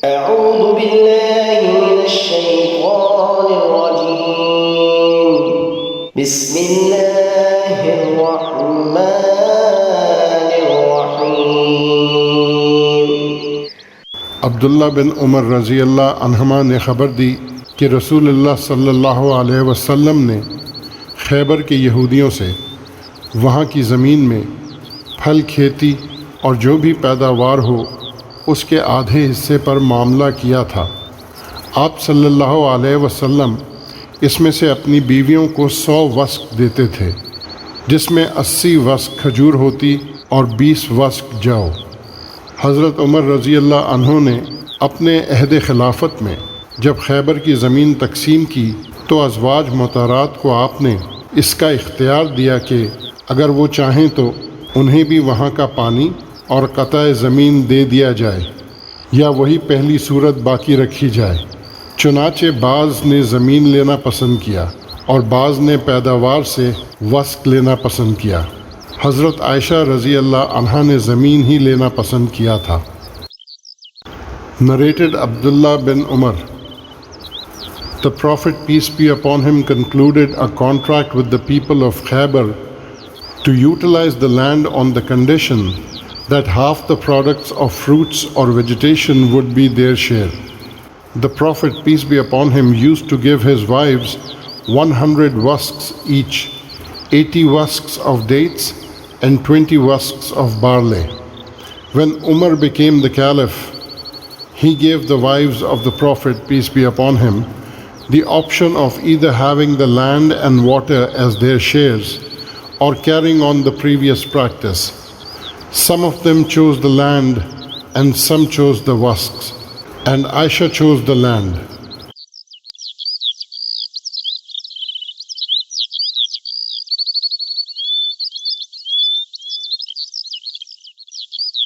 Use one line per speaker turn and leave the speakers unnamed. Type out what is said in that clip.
أعوذ بالله من الشيطان الرجيم بسم الله الرحمن الرحيم
अब्दुल्ला बिन उमर रज़ी अल्लाह अन्हुमा ने ख़बर दी कि रसूलुल्लाह सल्लल्लाहु अलैहि वसल्लम ने खैबर के यहूदियों से वहाँ की ज़मीन में फल खेती और जो भी पैदावार हो उसके आधे हिस्से पर मामला किया था। आप सल्लल्लाहु अलैहि वसल्लम इसमें से अपनी बीवियों को 100 वस्क देते थे, जिसमें 80 वस्क खजूर होती और 20 वस्क जौ। हज़रत उमर रज़ी अल्लाह अन्हु ने अपने अहद खिलाफत में जब खैबर की ज़मीन तकसीम की तो अज़वाज मुतारात को आपने इसका इख्तियार दिया कि अगर वो चाहें तो उन्हें भी वहाँ का पानी और क़ताए ज़मीन दे दिया जाए या वही पहली सूरत बाकी रखी जाए। चुनाचे बाज़ ने ज़मीन लेना पसंद किया और बाज़ ने पैदावार से वस्क लेना पसंद किया। हज़रत आयशा रज़ी अल्लाह अन्हा ने ज़मीन ही लेना पसंद किया था। Narrated Abdullah bin Umar. The Prophet, peace be upon him, concluded a contract with the people of Khaybar to utilize the land on the condition that half the products of fruits or vegetation would be their share. The Prophet, peace be upon him, used to give his wives 100 wusks each, 80 wusks of dates and 20 wusks of barley. When Umar became the caliph, he gave the wives of the Prophet, peace be upon him, the option of either having the land and water as their shares or carrying on the previous practice. Some of them chose the land and some chose the wusks, and Aisha chose the land.